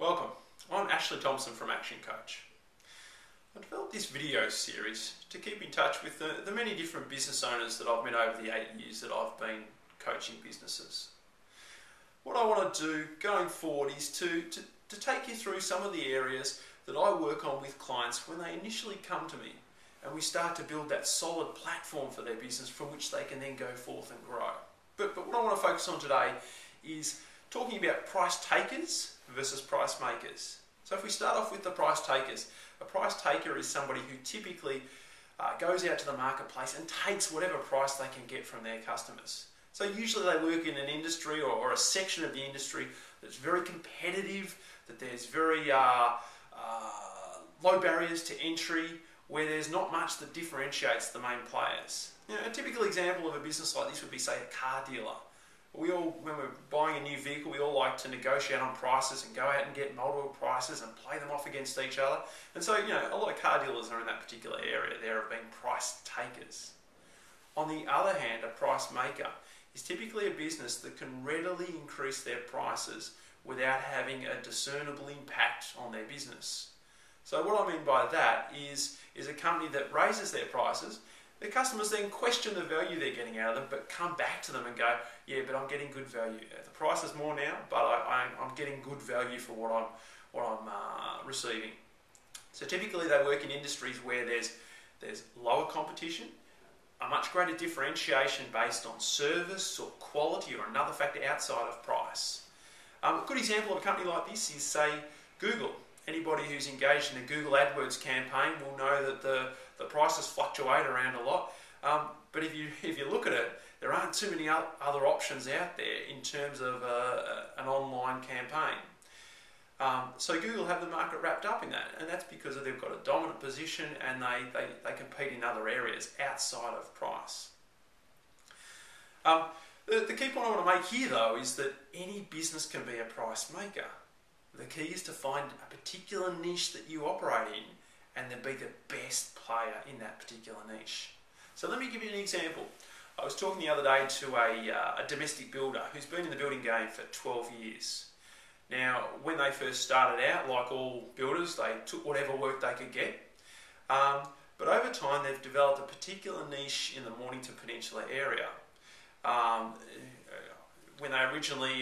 Welcome, I'm Thomson from Action Coach. I developed this video series to keep in touch with the many different business owners that I've met over the 8 years that I've been coaching businesses. What I want to do going forward is to take you through some of the areas that I work on with clients when they initially come to me, and we start to build that solid platform for their business from which they can then go forth and grow. But what I want to focus on today is talking about price takers versus price makers. So if we start off with the price takers, a price taker is somebody who typically goes out to the marketplace and takes whatever price they can get from their customers. So usually they work in an industry or a section of the industry that's very competitive, that there's very low barriers to entry, where there's not much that differentiates the main players. You know, a typical example of a business like this would be, say, a car dealer. We all, when we're buying a new vehicle, we all like to negotiate on prices and go out and get multiple prices and play them off against each other. And so, a lot of car dealers are in that particular area there of being price takers. On the other hand, a price maker is typically a business that can readily increase their prices without having a discernible impact on their business. So what I mean by that is a company that raises their prices. The customers then question the value they're getting out of them, but come back to them and go, yeah, but I'm getting good value. The price is more now, but I'm getting good value for what I'm receiving. So typically they work in industries where there's lower competition, a much greater differentiation based on service or quality or another factor outside of price. A good example of a company like this is, say, Google. Anybody who's engaged in a Google AdWords campaign will know that the prices fluctuate around a lot. But if you look at it, there aren't too many other options out there in terms of an online campaign. So Google have the market wrapped up in that, and that's because they've got a dominant position and they compete in other areas outside of price. The key point I want to make here, though, is that any business can be a price maker. The key is to find a particular niche that you operate in and then be the best player in that particular niche. So let me give you an example. I was talking the other day to a domestic builder who's been in the building game for 12 years. Now, when they first started out, like all builders, they took whatever work they could get. But over time, they've developed a particular niche in the Mornington Peninsula area. When they originally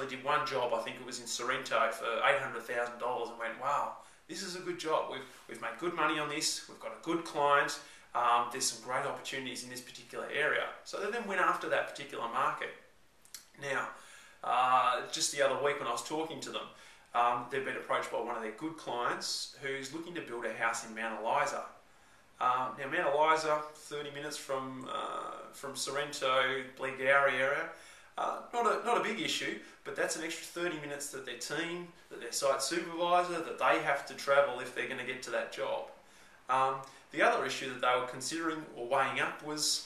did one job, I think it was in Sorrento, for $800,000, and went, wow, this is a good job. We've made good money on this. We've got a good client. There's some great opportunities in this particular area. So they then went after that particular market. Now, just the other week when I was talking to them, they've been approached by one of their good clients who's looking to build a house in Mount Eliza. Now, Mount Eliza, 30 minutes from Sorrento, Blegauri area. Not a big issue, but that's an extra 30 minutes that their team, that their site supervisor, that they have to travel if they're going to get to that job. The other issue that they were considering or weighing up was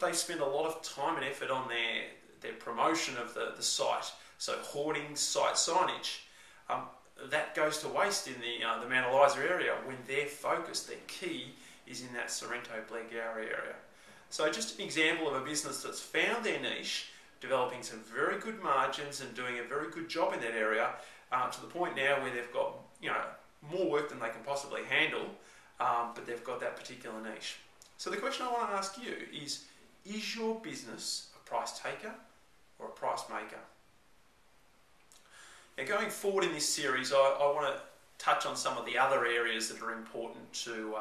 they spend a lot of time and effort on their promotion of the site, so hoarding site signage. That goes to waste in the Mount Eliza area when their focus, their key, is in that Sorrento, Blegauri area. So just an example of a business that's found their niche, developing some very good margins and doing a very good job in that area, to the point now where they've got more work than they can possibly handle, but they've got that particular niche. So the question I want to ask you is your business a price taker or a price maker? Now, going forward in this series, I want to touch on some of the other areas that are important to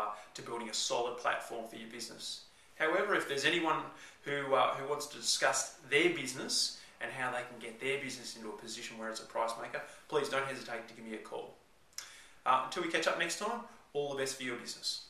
building a solid platform for your business. However, if there's anyone who wants to discuss their business and how they can get their business into a position where it's a price maker, please don't hesitate to give me a call. Until we catch up next time, all the best for your business.